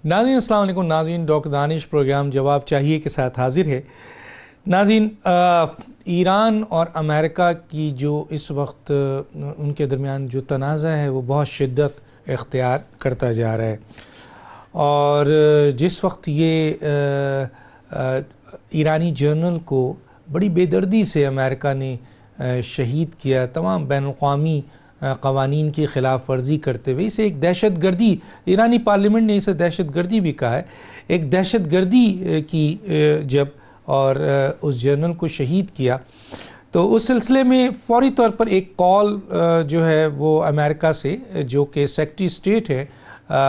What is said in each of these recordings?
ناظرین السلام علیکم. ناظرین ڈاکٹر دانش پروگرام جواب چاہیے کے ساتھ حاضر ہے. ناظرین ایران اور امریکہ کی جو اس وقت ان کے درمیان جو تنازع ہے وہ بہت شدت اختیار کرتا جا رہا ہے، اور جس وقت یہ ایرانی جنرل کو بڑی بے دردی سے امریکہ نے شہید کیا، تمام بین الاقوامی قوانین کی خلاف ورزی کرتے ہوئے اسے ایک دہشت گردی، ایرانی پارلیمنٹ نے اسے دہشت گردی بھی کہا ہے، ایک دہشت گردی کی جب اور اس جنرل کو شہید کیا تو اس سلسلے میں فوری طور پر ایک کال جو ہے وہ امریکہ سے، جو کہ سیکرٹری اسٹیٹ ہے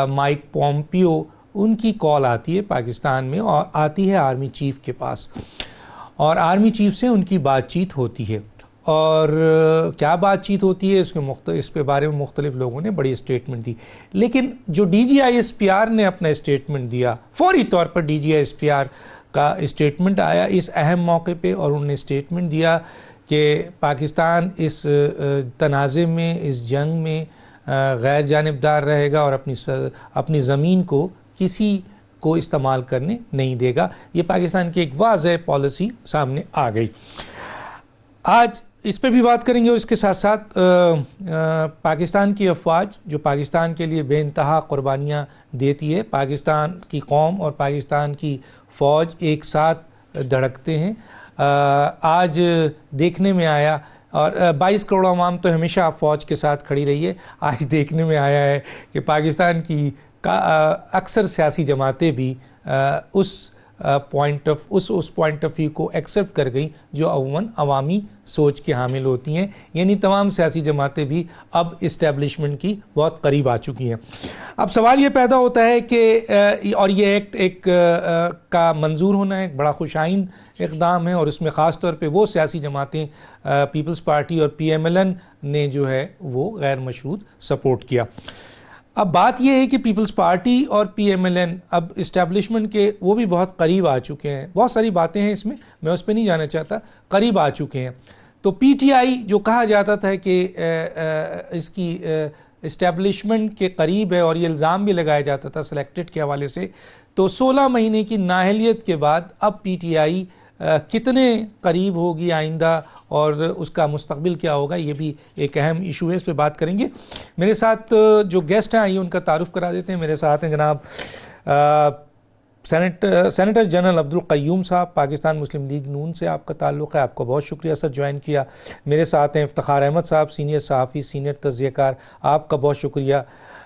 مائک پومپیو، ان کی کال آتی ہے پاکستان میں، اور آتی ہے آرمی چیف کے پاس، اور آرمی چیف سے ان کی بات چیت ہوتی ہے. اور کیا بات چیت ہوتی ہے اس کے بارے میں مختلف لوگوں نے بڑی اسٹیٹمنٹ دی، لیکن جو D G I S P R نے اپنا اسٹیٹمنٹ دیا، فوری طور پر D G I S P R کا اسٹیٹمنٹ آیا اس اہم موقع پہ، اور انہوں نے اسٹیٹمنٹ دیا کہ پاکستان اس تنازع میں، اس جنگ میں غیر جانبدار رہے گا اور اپنی زمین کو کسی کو استعمال کرنے نہیں دے گا. یہ پاکستان کی ایک واضح پالیسی سامنے آ گئی. آج اس پہ بھی بات کریں گے، اور اس کے ساتھ ساتھ پاکستان کی افواج جو پاکستان کے لیے بے انتہا قربانیاں دیتی ہے، پاکستان کی قوم اور پاکستان کی فوج ایک ساتھ دھڑکتے ہیں. آج دیکھنے میں آیا، اور 22 کروڑ عوام تو ہمیشہ فوج کے ساتھ کھڑی رہی ہے، آج دیکھنے میں آیا ہے کہ پاکستان کی اکثر سیاسی جماعتیں بھی اس پوائنٹ آف ویو کو ایکسیپٹ کر گئی جو عموماً عوامی سوچ کے حامل ہوتی ہیں، یعنی تمام سیاسی جماعتیں بھی اب اسٹیبلشمنٹ کی بہت قریب آ چکی ہیں. اب سوال یہ پیدا ہوتا ہے کہ اور یہ ایک کا منظور ہونا ایک بڑا خوش آئین اقدام ہے، اور اس میں خاص طور پہ وہ سیاسی جماعتیں پیپلز پارٹی اور پی ایم ایل این نے جو ہے وہ غیر مشروط سپورٹ کیا. اب بات یہ ہے کہ پیپلز پارٹی اور پی ایم ایل این اب اسٹیبلشمنٹ کے وہ بھی بہت قریب آ چکے ہیں. بہت ساری باتیں ہیں اس میں اس پہ نہیں جانا چاہتا، قریب آ چکے ہیں. تو پی ٹی آئی جو کہا جاتا تھا کہ اس کی اسٹیبلشمنٹ کے قریب ہے، اور یہ الزام بھی لگایا جاتا تھا سلیکٹڈ کے حوالے سے، تو 16 مہینے کی نااہلیت کے بعد اب پی ٹی آئی کتنے قریب ہوگی آئندہ، اور اس کا مستقبل کیا ہوگا، یہ بھی ایک اہم ایشو ہے، اس پہ بات کریں گے. میرے ساتھ جو گیسٹ ہیں آئیے ان کا تعارف کرا دیتے ہیں. میرے ساتھ ہیں جناب سینیٹر جنرل عبدالقیوم صاحب، پاکستان مسلم لیگ نون سے آپ کا تعلق ہے، آپ کو بہت شکریہ سر جوائن کیا. میرے ساتھ ہیں افتخار احمد صاحب، سینئر صحافی، سینئر تجزیہ کار، آپ کا بہت شکریہ.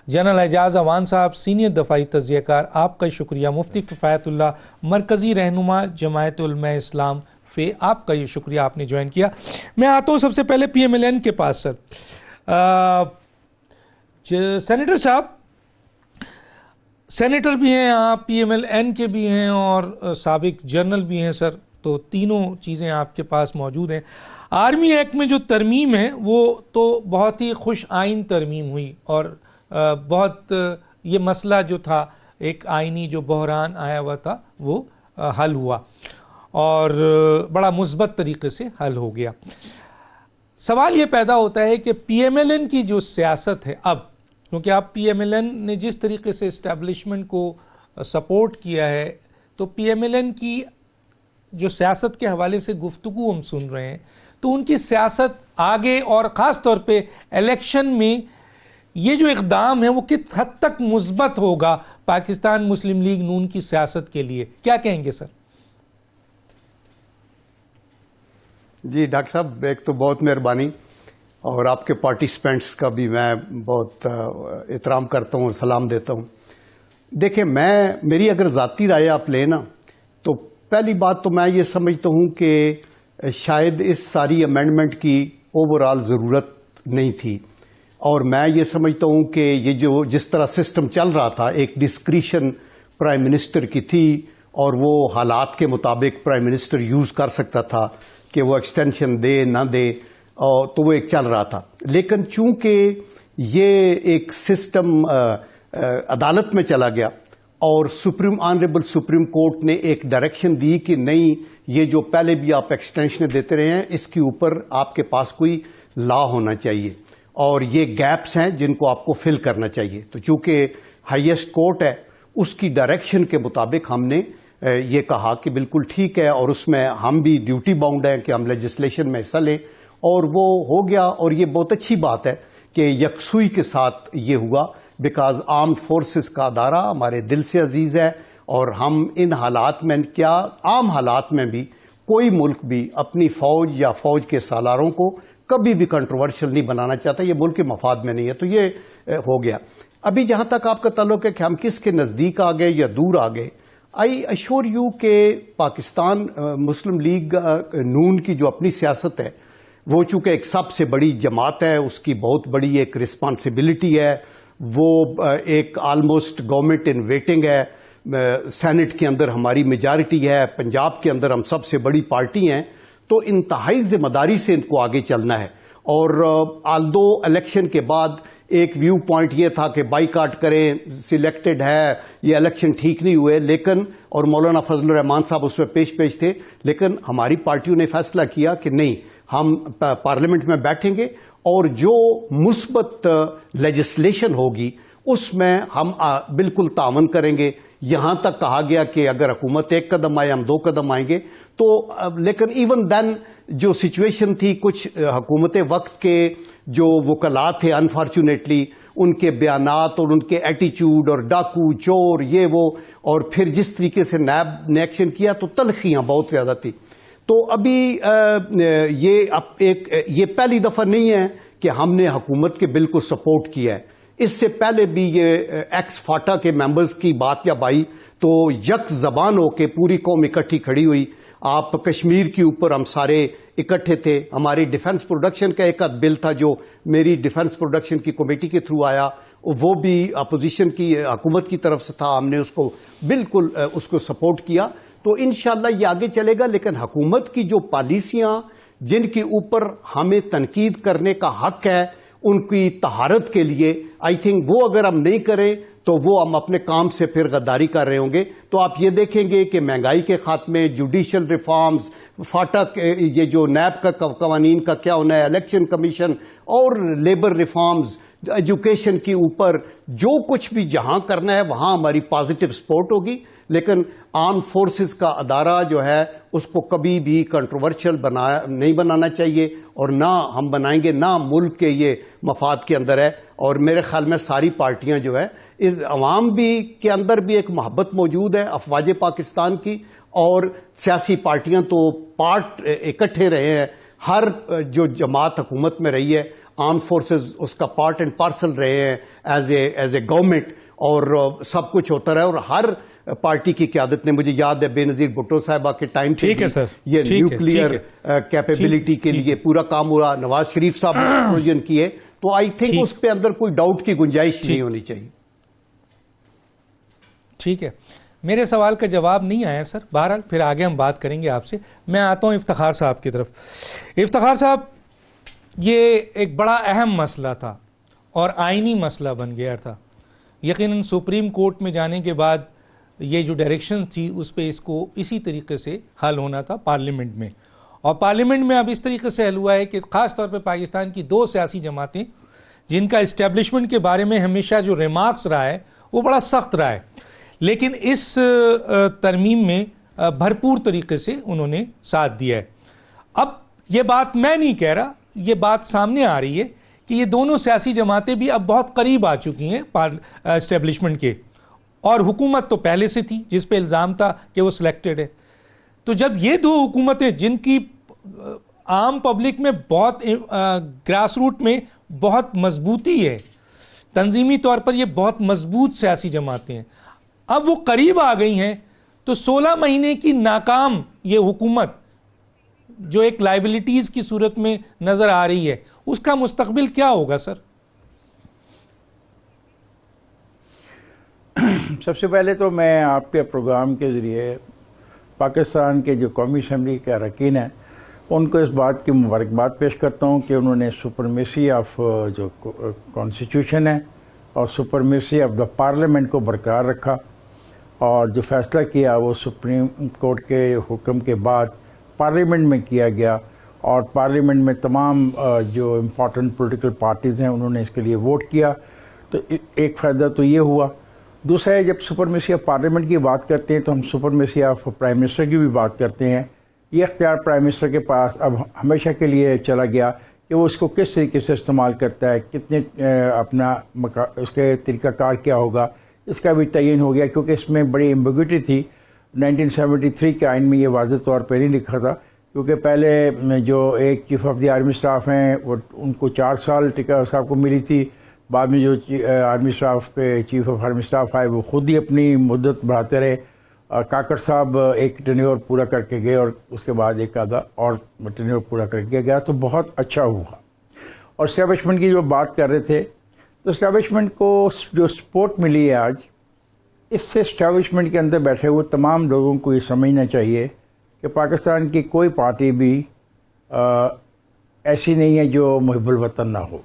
جنرل اعجاز اوان صاحب، سینئر دفاعی تجزیہ کار، آپ کا شکریہ. مفتی کفایت اللہ، مرکزی رہنما جماعت علماء اسلام آپ کا یہ شکریہ، آپ نے جوائن کیا. میں آتا ہوں سب سے پہلے پی ایم ایل این کے پاس. سر سینیٹر صاحب، سینیٹر بھی ہیں آپ، پی ایم ایل این کے بھی ہیں، اور سابق جنرل بھی ہیں سر، تو تینوں چیزیں آپ کے پاس موجود ہیں. آرمی ایکٹ میں جو ترمیم ہے وہ تو بہت ہی خوش آئین ترمیم ہوئی، اور بہت یہ مسئلہ جو تھا ایک آئینی جو بحران آیا ہوا تھا وہ حل ہوا، اور بڑا مثبت طریقے سے حل ہو گیا. سوال یہ پیدا ہوتا ہے کہ پی ایم ایل این کی جو سیاست ہے اب، کیونکہ اب پی ایم ایل این نے جس طریقے سے اسٹیبلشمنٹ کو سپورٹ کیا ہے، تو پی ایم ایل این کی جو سیاست کے حوالے سے گفتگو ہم سن رہے ہیں، تو ان کی سیاست آگے اور خاص طور پہ الیکشن میں یہ جو اقدام ہے وہ کس حد تک مثبت ہوگا پاکستان مسلم لیگ نون کی سیاست کے لیے، کیا کہیں گے سر؟ جی ڈاکٹر صاحب، ایک تو بہت مہربانی، اور آپ کے پارٹیسپینٹس کا بھی میں بہت احترام کرتا ہوں اور سلام دیتا ہوں. دیکھیں، میری اگر ذاتی رائے آپ لیں نا، تو پہلی بات تو میں یہ سمجھتا ہوں کہ شاید اس ساری امینڈمنٹ کی اوور آل ضرورت نہیں تھی، اور میں یہ سمجھتا ہوں کہ یہ جو جس طرح سسٹم چل رہا تھا، ایک ڈسکریشن پرائم منسٹر کی تھی، اور وہ حالات کے مطابق پرائم منسٹر یوز کر سکتا تھا کہ وہ ایکسٹینشن دے نہ دے، تو وہ ایک چل رہا تھا. لیکن چونکہ یہ ایک سسٹم عدالت میں چلا گیا، اور آنریبل سپریم کورٹ نے ایک ڈائریکشن دی کہ نہیں، یہ جو پہلے بھی آپ ایکسٹینشن دیتے رہے ہیں، اس کے اوپر آپ کے پاس کوئی لا ہونا چاہیے، اور یہ گیپس ہیں جن کو آپ کو فل کرنا چاہیے. تو چونکہ ہائیسٹ کورٹ ہے، اس کی ڈائریکشن کے مطابق ہم نے یہ کہا کہ بالکل ٹھیک ہے، اور اس میں ہم بھی ڈیوٹی باؤنڈ ہیں کہ ہم لیجسلیشن میں حصہ لیں، اور وہ ہو گیا. اور یہ بہت اچھی بات ہے کہ یکسوئی کے ساتھ یہ ہوا، بیکاز آرمڈ فورسز کا ادارہ ہمارے دل سے عزیز ہے، اور ہم ان حالات میں کیا عام حالات میں بھی کوئی ملک بھی اپنی فوج یا فوج کے سالاروں کو کبھی بھی کنٹروورشل نہیں بنانا چاہتا، یہ ملک کے مفاد میں نہیں ہے. تو یہ ہو گیا. ابھی جہاں تک آپ کا تعلق ہے کہ ہم کس کے نزدیک آ گئے یا دور آ گئے، آئی اشور یو کہ پاکستان مسلم لیگ نون کی جو اپنی سیاست ہے، وہ چونکہ ایک سب سے بڑی جماعت ہے، اس کی بہت بڑی ایک رسپانسبلٹی ہے، وہ ایک آلموسٹ گورنمنٹ ان ویٹنگ ہے. سینٹ کے اندر ہماری میجارٹی ہے، پنجاب کے اندر ہم سب سے بڑی پارٹی ہیں، تو انتہائی ذمہ داری سے ان کو آگے چلنا ہے. اور آلدو الیکشن کے بعد ایک ویو پوائنٹ یہ تھا کہ بائیکاٹ کریں، سلیکٹڈ ہے، یہ الیکشن ٹھیک نہیں ہوئے، لیکن اور مولانا فضل الرحمان صاحب اس میں پیش تھے، لیکن ہماری پارٹیوں نے فیصلہ کیا کہ نہیں، ہم پارلیمنٹ میں بیٹھیں گے اور جو مثبت لیجسلیشن ہوگی اس میں ہم بالکل تعاون کریں گے. یہاں تک کہا گیا کہ اگر حکومت ایک قدم آئے ہم 2 قدم آئیں گے. تو لیکن ایون دین جو سچویشن تھی، کچھ حکومت وقت کے جو وکلاء تھے انفارچونیٹلی، ان کے بیانات اور ان کے ایٹیچیوڈ اور ڈاکو چور یہ وہ، اور پھر جس طریقے سے نیب نے ایکشن کیا تو تلخیاں بہت زیادہ تھی. تو ابھی یہ پہلی دفعہ نہیں ہے کہ ہم نے حکومت کے بل کو سپورٹ کیا ہے. اس سے پہلے بھی یہ ایکس فاٹا کے ممبرز کی بات جب آئی تو یک زبان ہو کے پوری قوم اکٹھی کھڑی ہوئی. آپ کشمیر کے اوپر ہم سارے اکٹھے تھے. ہماری ڈیفنس پروڈکشن کا ایک بل تھا جو میری ڈیفنس پروڈکشن کی کمیٹی کے تھرو آیا، وہ بھی اپوزیشن کی حکومت کی طرف سے تھا، ہم نے اس کو بالکل اس کو سپورٹ کیا. تو انشاءاللہ یہ آگے چلے گا. لیکن حکومت کی جو پالیسیاں جن کے اوپر ہمیں تنقید کرنے کا حق ہے، ان کی طہارت کے لیے آئی تھنک وہ اگر ہم نہیں کریں تو وہ ہم اپنے کام سے پھر غداری کر رہے ہوں گے. تو آپ یہ دیکھیں گے کہ مہنگائی کے خاتمے، جوڈیشل ریفارمز، فاٹا یہ جو نیب کا قوانین کا کیا ہونا ہے، الیکشن کمیشن اور لیبر ریفارمز، ایجوکیشن کے اوپر جو کچھ بھی جہاں کرنا ہے وہاں ہماری پازیٹیو سپورٹ ہوگی. لیکن آرم فورسز کا ادارہ جو ہے اس کو کبھی بھی کنٹروورشل نہیں بنانا چاہیے، اور نہ ہم بنائیں گے، نہ ملک کے یہ مفاد کے اندر ہے. اور میرے خیال میں ساری پارٹیاں جو ہے اس عوام بھی کے اندر بھی ایک محبت موجود ہے افواج پاکستان کی، اور سیاسی پارٹیاں تو پارٹ اکٹھے رہے ہیں. ہر جو جماعت حکومت میں رہی ہے، آرم فورسز اس کا پارٹ اینڈ پارسل رہے ہیں ایز اے گورنمنٹ، اور سب کچھ ہوتا رہا. اور ہر پارٹی کی قیادت نے، مجھے یاد ہے بے نظیر بھٹو صاحبہ کے ٹائم پہ یہ نیوکلیئر کیپیبلٹی کے لیے پورا کام ہوا، نواز شریف صاحب نے پروجن کیے. تو آئی تھنک اس پہ اندر کوئی ڈاؤٹ کی گنجائش نہیں ہونی چاہیے. ٹھیک ہے، میرے سوال کا جواب نہیں آیا سر، بہرحال پھر آگے ہم بات کریں گے آپ سے. میں آتا ہوں افتخار صاحب کی طرف. افتخار صاحب، یہ ایک بڑا اہم مسئلہ تھا اور آئینی مسئلہ بن گیا تھا. یقیناً سپریم کورٹ میں جانے کے بعد یہ جو ڈائریکشن تھی اس پہ اس کو اسی طریقے سے حل ہونا تھا پارلیمنٹ میں، اور پارلیمنٹ میں اب اس طریقے سے حل ہوا ہے کہ خاص طور پہ پاکستان کی 2 سیاسی جماعتیں جن کا اسٹیبلشمنٹ کے بارے میں ہمیشہ جو ریمارکس رہا ہے وہ بڑا سخت رہا ہے، لیکن اس ترمیم میں بھرپور طریقے سے انہوں نے ساتھ دیا ہے. اب یہ بات میں نہیں کہہ رہا، یہ بات سامنے آ رہی ہے کہ یہ دونوں سیاسی جماعتیں بھی اب بہت قریب آ چکی ہیں اسٹیبلشمنٹ کے، اور حکومت تو پہلے سے تھی جس پہ الزام تھا کہ وہ سلیکٹڈ ہے. تو جب یہ 2 حکومتیں جن کی عام پبلک میں بہت گراس روٹ میں بہت مضبوطی ہے، تنظیمی طور پر یہ بہت مضبوط سیاسی جماعتیں ہیں، اب وہ قریب آ گئی ہیں، تو 16 مہینے کی ناکام یہ حکومت جو ایک لائبلٹیز کی صورت میں نظر آ رہی ہے، اس کا مستقبل کیا ہوگا سر؟ سب سے پہلے تو میں آپ کے پروگرام کے ذریعے پاکستان کے جو قومی اسمبلی کے اراکین ہیں ان کو اس بات کی مبارکباد پیش کرتا ہوں کہ انہوں نے سپرمیسی آف جو کانسٹیٹیوشن ہے اور سپرمیسی آف دا پارلیمنٹ کو برقرار رکھا، اور جو فیصلہ کیا وہ سپریم کورٹ کے حکم کے بعد پارلیمنٹ میں کیا گیا، اور پارلیمنٹ میں تمام جو امپورٹنٹ پولیٹیکل پارٹیز ہیں انہوں نے اس کے لیے ووٹ کیا. تو ایک فائدہ تو یہ ہوا. دوسرا ہے جب سپرمیسی آف پارلیمنٹ کی بات کرتے ہیں تو ہم سپرمیسی آف پرائم منسٹر کی بھی بات کرتے ہیں. یہ اختیار پرائم منسٹر کے پاس اب ہمیشہ کے لیے چلا گیا کہ وہ اس کو کس طریقے سے استعمال کرتا ہے, کتنے اپنا اس کے طریقہ کار کیا ہوگا, اس کا بھی تعین ہو گیا, کیونکہ اس میں بڑی ایمبیگوٹی تھی. 1973 کے آئین میں یہ واضح طور پہ نہیں لکھا تھا, کیونکہ پہلے جو ایک chief of the army staff ہیں وہ ان کو 4 سال ٹکا صاحب کو ملی تھی. بعد میں جو آرمی اسٹاف کے چیف آف آرمی اسٹاف آئے وہ خود ہی اپنی مدت بڑھاتے رہے. کاکڑ صاحب ایک ٹینیور پورا کر کے گئے اور اس کے بعد ایک آدھا اور ٹینیور پورا کر کے گیا, تو بہت اچھا ہوا. اور اسٹیبلشمنٹ کی جو بات کر رہے تھے, تو اسٹیبلشمنٹ کو جو سپورٹ ملی ہے آج, اس سے اسٹیبلشمنٹ کے اندر بیٹھے ہوئے تمام لوگوں کو یہ سمجھنا چاہیے کہ پاکستان کی کوئی پارٹی بھی ایسی نہیں ہے جو محب الوطن نہ ہو.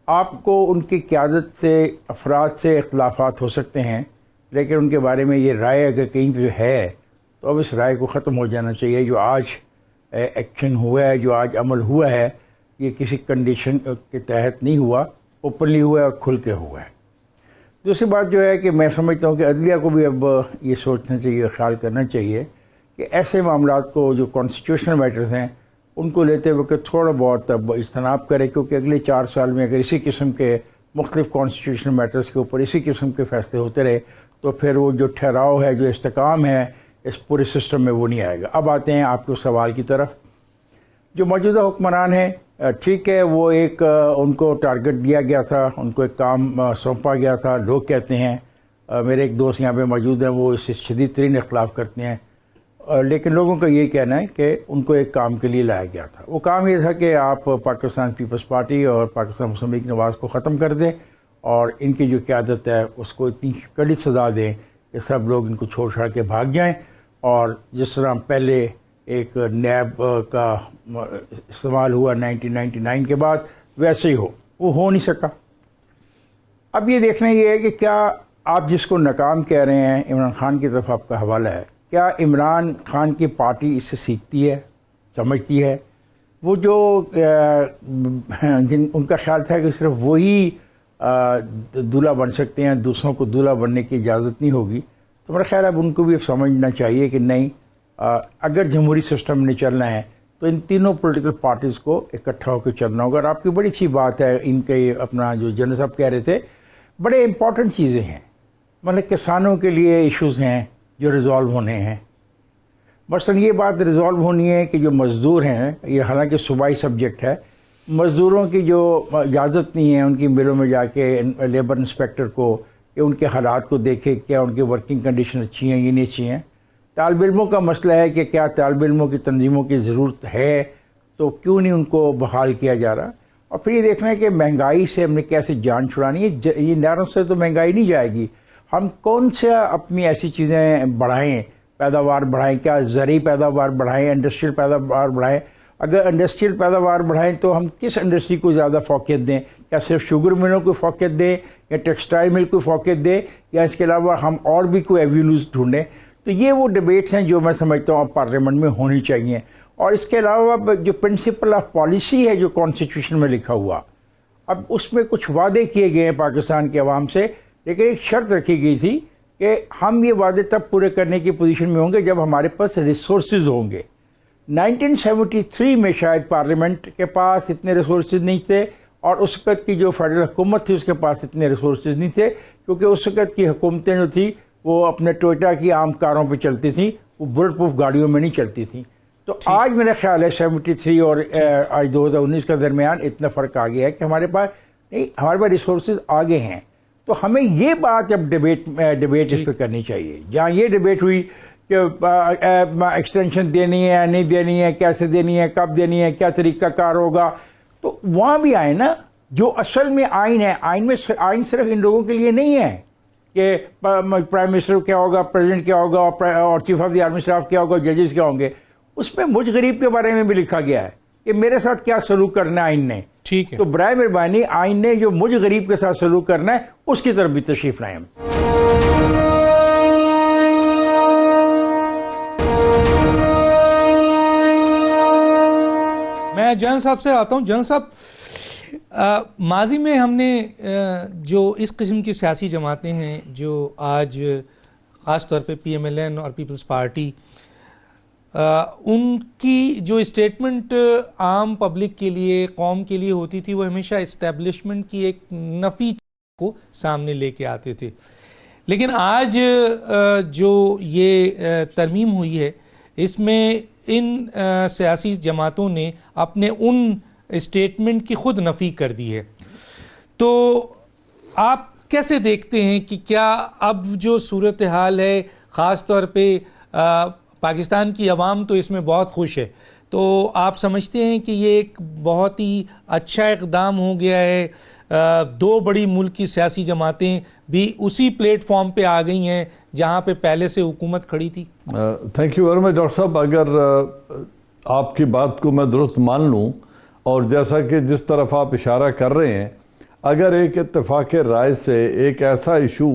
آپ کو ان کی قیادت سے, افراد سے اختلافات ہو سکتے ہیں, لیکن ان کے بارے میں یہ رائے اگر کہیں پہ ہے تو اب اس رائے کو ختم ہو جانا چاہیے. جو آج ایکشن ہوا ہے, جو آج عمل ہوا ہے, یہ کسی کنڈیشن کے تحت نہیں ہوا, اوپنلی ہوا ہے اور کھل کے ہوا ہے. دوسری بات جو ہے کہ میں سمجھتا ہوں کہ عدلیہ کو بھی اب یہ سوچنا چاہیے, خیال کرنا چاہیے کہ ایسے معاملات کو جو کانسٹیٹیوشنل میٹرز ہیں ان کو لیتے وقت تھوڑا بہت اب اجتناب کرے, کیونکہ اگلے 4 سال میں اگر اسی قسم کے مختلف کانسٹیٹیوشنل میٹرز کے اوپر اسی قسم کے فیصلے ہوتے رہے تو پھر وہ جو ٹھہراؤ ہے, جو استحکام ہے اس پورے سسٹم میں, وہ نہیں آئے گا. اب آتے ہیں آپ کے سوال کی طرف. جو موجودہ حکمران ہیں, ٹھیک ہے, وہ ایک ان کو ٹارگٹ دیا گیا تھا, ان کو ایک کام سونپا گیا تھا. لوگ کہتے ہیں, میرے ایک دوست یہاں پہ موجود ہیں, وہ اس سے شدید ترین اختلاف کرتے ہیں, لیکن لوگوں کا یہی کہنا ہے کہ ان کو ایک کام کے لیے لایا گیا تھا. وہ کام یہ تھا کہ آپ پاکستان پیپلز پارٹی اور پاکستان مسلم لیگ نواز کو ختم کر دیں اور ان کی جو قیادت ہے اس کو اتنی کڑی سزا دیں کہ سب لوگ ان کو چھوڑ چھاڑ کے بھاگ جائیں, اور جس طرح پہلے ایک نیب کا استعمال ہوا 1999 کے بعد ویسے ہی ہو. وہ ہو نہیں سکا. اب یہ دیکھنا یہ ہے کہ کیا آپ جس کو ناکام کہہ رہے ہیں, عمران خان کی طرف آپ کا حوالہ ہے, کیا عمران خان کی پارٹی اس سے سیکھتی ہے, سمجھتی ہے؟ وہ جو ان کا خیال تھا کہ صرف وہی دولہا بن سکتے ہیں, دوسروں کو دولہا بننے کی اجازت نہیں ہوگی, تو میرا خیال ہے اب ان کو بھی سمجھنا چاہیے کہ نہیں, اگر جمہوری سسٹم نے چلنا ہے تو ان تینوں پولیٹیکل پارٹیز کو اکٹھا ہو کے چلنا ہوگا. اور آپ کی بڑی اچھی بات ہے, ان کے اپنا جو جنرل صاحب کہہ رہے تھے, بڑے امپورٹنٹ چیزیں ہیں. مطلب کسانوں کے لیے ایشوز ہیں جو ریزالو ہونے ہیں. مثلاً یہ بات ریزالو ہونی ہے کہ جو مزدور ہیں, یہ حالانکہ صوبائی سبجیکٹ ہے, مزدوروں کی جو اجازت نہیں ہے ان کی ملوں میں جا کے لیبر انسپیکٹر کو کہ ان کے حالات کو دیکھے, کیا ان کی ورکنگ کنڈیشن اچھی ہیں یا نہیں اچھی ہیں. طالب علموں کا مسئلہ ہے کہ کیا طالب علموں کی تنظیموں کی ضرورت ہے, تو کیوں نہیں ان کو بحال کیا جا رہا. اور پھر یہ دیکھنا ہے کہ مہنگائی سے ہم نے کیسے جان چھڑانی ہے. یہ نہروں سے تو مہنگائی نہیں جائے گی, ہم کون سا اپنی ایسی چیزیں بڑھائیں, پیداوار بڑھائیں, کیا زرعی پیداوار بڑھائیں, انڈسٹریل پیداوار بڑھائیں. اگر انڈسٹریل پیداوار بڑھائیں تو ہم کس انڈسٹری کو زیادہ فوقیت دیں, کیا صرف شوگر ملوں کو فوقیت دیں یا ٹیکسٹائل مل کو فوقیت دیں, یا اس کے علاوہ ہم اور بھی کوئی ایوینیوز ڈھونڈیں. تو یہ وہ ڈبیٹس ہیں جو میں سمجھتا ہوں اب پارلیمنٹ میں ہونی چاہیے. اور اس کے علاوہ جو پرنسپل آف پالیسی ہے جو کانسٹیٹیوشن میں لکھا ہوا, اب اس میں کچھ وعدے کیے گئے ہیں پاکستان کے عوام سے, لیکن ایک شرط رکھی گئی تھی کہ ہم یہ وعدے تب پورے کرنے کی پوزیشن میں ہوں گے جب ہمارے پاس ریسورسز ہوں گے. 1973 میں شاید پارلیمنٹ کے پاس اتنے ریسورسز نہیں تھے, اور اس وقت کی جو فیڈرل حکومت تھی اس کے پاس اتنے ریسورسز نہیں تھے, کیونکہ اس وقت کی حکومتیں جو تھیں وہ اپنے ٹوئٹا کی عام کاروں پہ چلتی تھیں, وہ بلٹ پروف گاڑیوں میں نہیں چلتی تھیں. تو آج میرا خیال ہے 73 اور آج 2019 کا درمیان اتنا فرق آ گیا ہے کہ ہمارے پاس ریسورسز آگے ہیں. تو ہمیں یہ بات اب ڈبیٹ اس پہ کرنی چاہیے. جہاں یہ ڈبیٹ ہوئی کہ ایکسٹینشن دینی ہے یا نہیں دینی ہے, کیسے دینی ہے, کب دینی ہے, کیا طریقہ کار ہوگا, تو وہاں بھی آئے نا جو اصل میں آئین ہے. آئین صرف ان لوگوں کے لیے نہیں ہے کہ پرائم منسٹر کیا ہوگا, پریزیڈنٹ کیا ہوگا, اور chief of the army staff کیا ہوگا, ججز کیا ہوں گے. اس میں مجھ غریب کے بارے میں بھی لکھا گیا ہے کہ میرے ساتھ کیا سلوک کرنا ہے آئین نے. ٹھیک ہے, تو برائے مہربانی آئین نے جو مجھ غریب کے ساتھ سلوک کرنا ہے اس کی طرف بھی تشریف لائیں. میں جنرل صاحب سے آتا ہوں. جنرل صاحب, ماضی میں ہم نے جو اس قسم کی سیاسی جماعتیں ہیں جو آج خاص طور پہ پی ایم ایل این اور پیپلز پارٹی، ان کی جو اسٹیٹمنٹ عام پبلک کے لیے، قوم کے لیے ہوتی تھی، وہ ہمیشہ اسٹیبلشمنٹ کی ایک نفی کو سامنے لے کے آتے تھے. لیکن آج جو یہ ترمیم ہوئی ہے، اس میں ان سیاسی جماعتوں نے اپنے ان اسٹیٹمنٹ کی خود نفی کر دی ہے. تو آپ کیسے دیکھتے ہیں کہ کیا اب جو صورتحال ہے، خاص طور پہ پاکستان کی عوام تو اس میں بہت خوش ہے، تو آپ سمجھتے ہیں کہ یہ ایک بہت ہی اچھا اقدام ہو گیا ہے؟ دو بڑی ملک کی سیاسی جماعتیں بھی اسی پلیٹ فارم پہ آ گئی ہیں جہاں پہ پہلے سے حکومت کھڑی تھی. Thank you very much doctor صاحب. اگر آپ کی بات کو میں درست مان لوں، اور جیسا کہ جس طرف آپ اشارہ کر رہے ہیں، اگر ایک اتفاق رائے سے ایک ایسا ایشو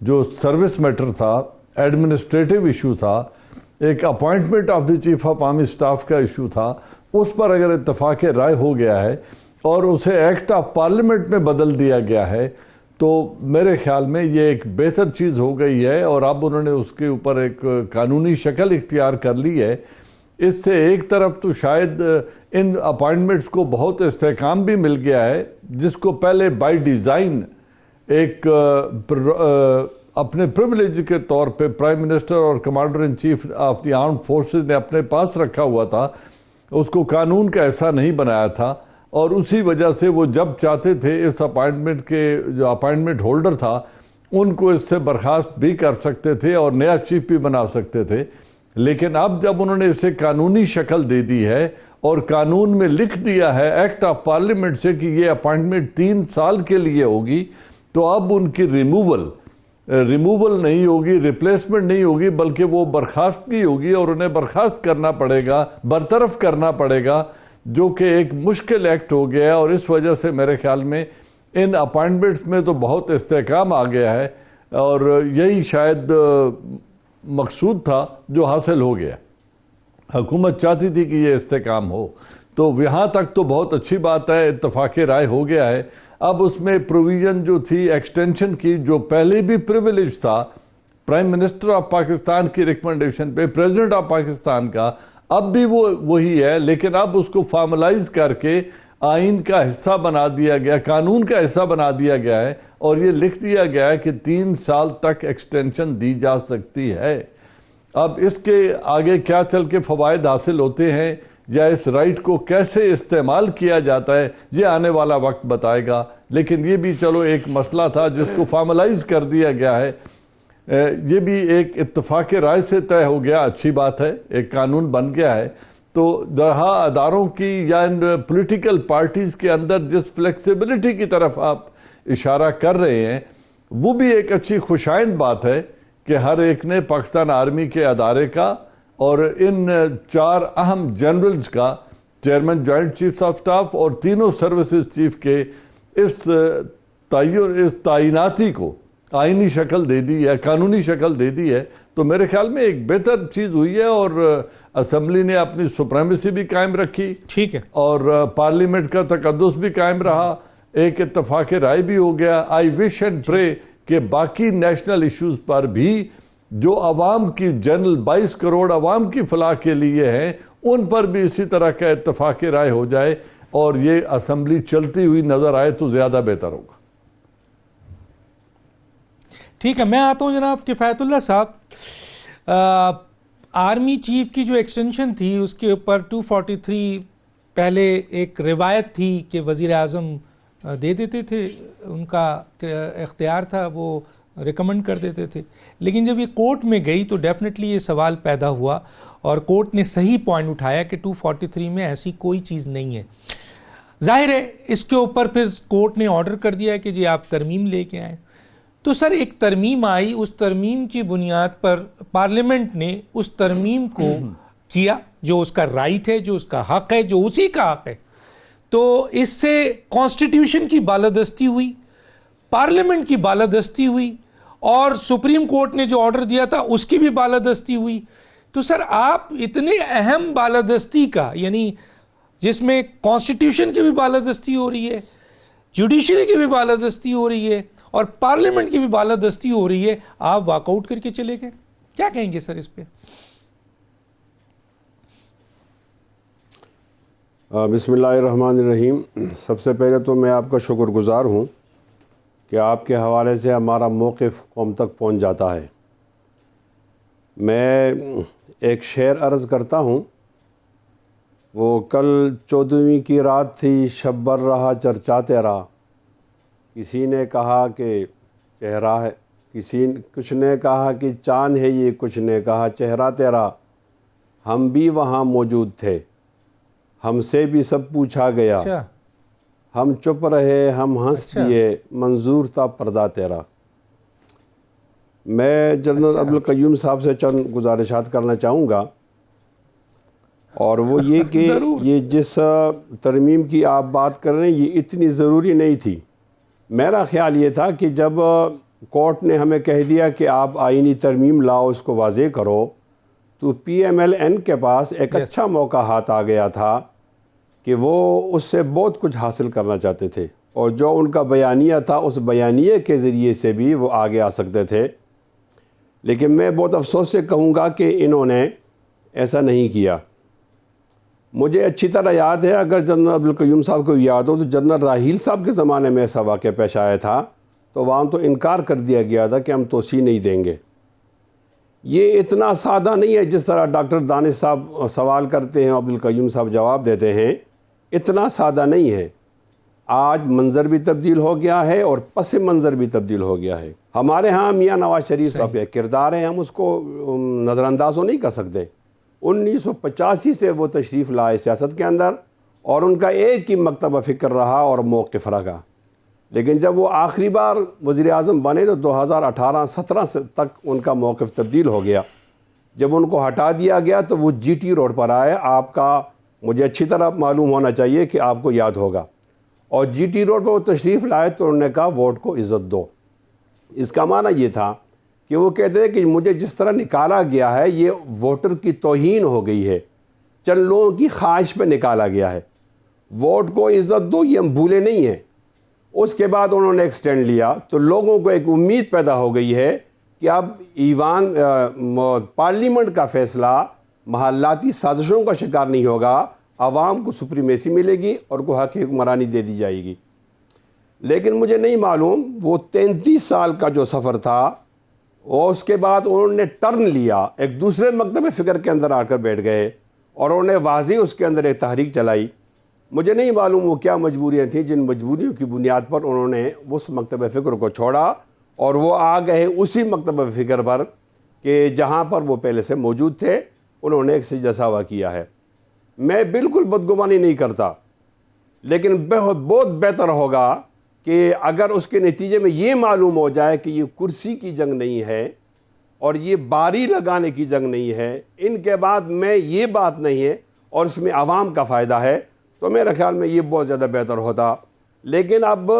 جو سروس میٹر تھا، ایڈمنسٹریٹو ایشو تھا، ایک appointment of the chief of army staff کا ایشو تھا، اس پر اگر اتفاق رائے ہو گیا ہے اور اسے ایکٹ آف پارلیمنٹ میں بدل دیا گیا ہے، تو میرے خیال میں یہ ایک بہتر چیز ہو گئی ہے، اور اب انہوں نے اس کے اوپر ایک قانونی شکل اختیار کر لی ہے. اس سے ایک طرف تو شاید ان اپائنٹمنٹس کو بہت استحکام بھی مل گیا ہے، جس کو پہلے بائی ڈیزائن ایک اپنے پریویلیج کے طور پہ پرائم منسٹر اور commander in chief of the armed forces نے اپنے پاس رکھا ہوا تھا، اس کو قانون کا حصہ نہیں بنایا تھا، اور اسی وجہ سے وہ جب چاہتے تھے اس اپائنٹمنٹ کے جو اپائنٹمنٹ ہولڈر تھا ان کو اس سے برخاست بھی کر سکتے تھے اور نیا چیف بھی بنا سکتے تھے. لیکن اب جب انہوں نے اسے قانونی شکل دے دی ہے اور قانون میں لکھ دیا ہے ایکٹ آف پارلیمنٹ سے کہ یہ اپائنٹمنٹ 3 سال کے لیے ہوگی، تو اب ان کی ریموول نہیں ہوگی، ریپلیسمنٹ نہیں ہوگی، بلکہ وہ برخاستگی ہوگی، اور انہیں برخاست کرنا پڑے گا، برطرف کرنا پڑے گا، جو کہ ایک مشکل ایکٹ ہو گیا ہے. اور اس وجہ سے میرے خیال میں ان اپائنٹمنٹس میں تو بہت استحکام آ گیا ہے، اور یہی شاید مقصود تھا جو حاصل ہو گیا. حکومت چاہتی تھی کہ یہ استحکام ہو، تو یہاں تک تو بہت اچھی بات ہے، اتفاق رائے ہو گیا ہے. اب اس میں پروویژن جو تھی ایکسٹینشن کی، جو پہلے بھی پریویلیج تھا پرائم منسٹر آف پاکستان کی ریکمنڈیشن پہ پریزیڈنٹ آف پاکستان کا، اب بھی وہ وہی ہے، لیکن اب اس کو فارملائز کر کے آئین کا حصہ بنا دیا گیا، قانون کا حصہ بنا دیا گیا ہے، اور یہ لکھ دیا گیا ہے کہ 3 سال تک ایکسٹینشن دی جا سکتی ہے. اب اس کے آگے کیا چل کے فوائد حاصل ہوتے ہیں یا اس رائٹ کو کیسے استعمال کیا جاتا ہے، یہ آنے والا وقت بتائے گا. لیکن یہ بھی چلو ایک مسئلہ تھا جس کو فارملائز کر دیا گیا ہے، یہ بھی ایک اتفاق رائے سے طے ہو گیا، اچھی بات ہے، ایک قانون بن گیا ہے. تو رہا اداروں کی یا ان پولیٹیکل پارٹیز کے اندر جس فلیکسیبلٹی کی طرف آپ اشارہ کر رہے ہیں، وہ بھی ایک اچھی خوشائند بات ہے کہ ہر ایک نے پاکستان آرمی کے ادارے کا اور ان 4 اہم جنرلز کا، chairman joint chief of staff اور تینوں سروسز چیف کے اس تعیناتی کو آئینی شکل دے دی ہے، قانونی شکل دے دی ہے. تو میرے خیال میں ایک بہتر چیز ہوئی ہے، اور اسمبلی نے اپنی سپریمیسی بھی قائم رکھی، ٹھیک ہے، اور پارلیمنٹ کا تقدس بھی قائم رہا، ایک اتفاق رائے بھی ہو گیا. آئی وش اینڈ پرے کہ باقی نیشنل ایشوز پر بھی جو عوام کی جنرل 22 کروڑ عوام کی فلاح کے لیے ہیں، ان پر بھی اسی طرح کا اتفاق رائے ہو جائے اور یہ اسمبلی چلتی ہوئی نظر آئے تو زیادہ بہتر ہوگا. ٹھیک ہے، میں آتا ہوں جناب کفایت اللہ صاحب. آرمی چیف کی جو ایکسٹینشن تھی اس کے اوپر 243 پہلے ایک روایت تھی کہ وزیر اعظم دے دیتے تھے، ان کا اختیار تھا، وہ ریکمنڈ کر دیتے تھے. لیکن جب یہ کورٹ میں گئی تو ڈیفینیٹلی یہ سوال پیدا ہوا، اور کورٹ نے صحیح پوائنٹ اٹھایا کہ 243 میں ایسی کوئی چیز نہیں ہے. ظاہر ہے اس کے اوپر پھر کورٹ نے آرڈر کر دیا کہ جی آپ ترمیم لے کے آئیں. تو سر ایک ترمیم آئی، اس ترمیم کی بنیاد پر پارلیمنٹ نے اس ترمیم کو کیا جو اس کا رائٹ ہے، جو اس کا حق ہے، جو اسی کا حق ہے. تو اس سے کانسٹیٹیوشن کی بالادستی ہوئی، پارلیمنٹ کی بالادستی ہوئی، اور سپریم کورٹ نے جو آرڈر دیا تھا اس کی بھی بالادستی ہوئی. تو سر آپ اتنے اہم بالادستی کا، یعنی جس میں کانسٹیٹیوشن کی بھی بالادستی ہو رہی ہے, جوڈیشری کی بھی بالادستی ہو رہی ہے, اور پارلیمنٹ کی بھی بالادستی ہو رہی ہے, آپ واک آؤٹ کر کے چلے گئے. کیا کہیں گے سر اس پہ؟ بسم اللہ الرحمن الرحیم. سب سے پہلے تو میں آپ کا شکر گزار ہوں کہ آپ کے حوالے سے ہمارا موقف قوم تک پہنچ جاتا ہے. میں ایک شعر عرض کرتا ہوں. وہ کل 14ویں کی رات تھی, شب بر رہا چرچا تیرا, کسی نے کہا کہ چہرہ ہے, کچھ نے کہا کہ چاند ہے یہ, کچھ نے کہا چہرہ تیرا. ہم بھی وہاں موجود تھے, ہم سے بھی سب پوچھا گیا, ہم چپ رہے, ہم ہنس دیے, منظور تھا پردہ تیرا. میں جنرل عبدالقیوم صاحب سے چند گزارشات کرنا چاہوں گا, اور وہ یہ کہ یہ جس ترمیم کی آپ بات کر رہے ہیں یہ اتنی ضروری نہیں تھی. میرا خیال یہ تھا کہ جب کورٹ نے ہمیں کہہ دیا کہ آپ آئینی ترمیم لاؤ, اس کو واضح کرو, تو پی ایم ایل این کے پاس ایک اچھا موقع ہاتھ آ گیا تھا کہ وہ اس سے بہت کچھ حاصل کرنا چاہتے تھے, اور جو ان کا بیانیہ تھا اس بیانیے کے ذریعے سے بھی وہ آگے آ سکتے تھے. لیکن میں بہت افسوس سے کہوں گا کہ انہوں نے ایسا نہیں کیا. مجھے اچھی طرح یاد ہے, اگر جنرل عبدالقیوم صاحب کو یاد ہو, تو جنرل راحیل صاحب کے زمانے میں ایسا واقعہ پیش آیا تھا, تو وہاں تو انکار کر دیا گیا تھا کہ ہم توسیع نہیں دیں گے. یہ اتنا سادہ نہیں ہے جس طرح ڈاکٹر دانش صاحب سوال کرتے ہیں, عبدالقیوم صاحب جواب دیتے ہیں. اتنا سادہ نہیں ہے. آج منظر بھی تبدیل ہو گیا ہے اور پس منظر بھی تبدیل ہو گیا ہے. ہمارے ہاں میاں نواز شریف صاحب کا کردار ہے, ہم اس کو نظر انداز نہیں کر سکتے. 1985 سے وہ تشریف لائے سیاست کے اندر, اور ان کا ایک ہی مکتبہ فکر رہا اور موقف رہا. لیکن جب وہ آخری بار وزیر اعظم بنے تو 2018-17 تک ان کا موقف تبدیل ہو گیا. جب ان کو ہٹا دیا گیا تو وہ جی ٹی روڈ پر آئے. آپ کا مجھے اچھی طرح معلوم ہونا چاہیے کہ آپ کو یاد ہوگا, اور جی ٹی روڈ پر وہ تشریف لائے تو انہوں نے کہا ووٹ کو عزت دو. اس کا معنی یہ تھا کہ وہ کہتے ہیں کہ مجھے جس طرح نکالا گیا ہے یہ ووٹر کی توہین ہو گئی ہے, چند لوگوں کی خواہش پہ نکالا گیا ہے. ووٹ کو عزت دو, یہ ہم بھولے نہیں ہیں. اس کے بعد انہوں نے ایک سٹینڈ لیا تو لوگوں کو ایک امید پیدا ہو گئی ہے کہ اب ایوان پارلیمنٹ کا فیصلہ محلاتی سازشوں کا شکار نہیں ہوگا, عوام کو سپریمیسی ملے گی اور کو حق حکمرانی دے دی جائے گی. لیکن مجھے نہیں معلوم وہ 33 سال کا جو سفر تھا, اور اس کے بعد انہوں نے ٹرن لیا, ایک دوسرے مکتب فکر کے اندر آ کر بیٹھ گئے, اور انہوں نے واضح اس کے اندر ایک تحریک چلائی. مجھے نہیں معلوم وہ کیا مجبوریاں تھیں جن مجبوریوں کی بنیاد پر انہوں نے اس مکتب فکر کو چھوڑا, اور وہ آ گئے اسی مکتب فکر پر کہ جہاں پر وہ پہلے سے موجود تھے. انہوں نے ایک سجدہ سہوا کیا ہے. میں بالکل بدگمانی نہیں کرتا, لیکن بہت بہتر ہوگا کہ اگر اس کے نتیجے میں یہ معلوم ہو جائے کہ یہ کرسی کی جنگ نہیں ہے اور یہ باری لگانے کی جنگ نہیں ہے, ان کے بعد میں یہ بات نہیں ہے اور اس میں عوام کا فائدہ ہے, تو میرے خیال میں یہ بہت زیادہ بہتر ہوتا. لیکن اب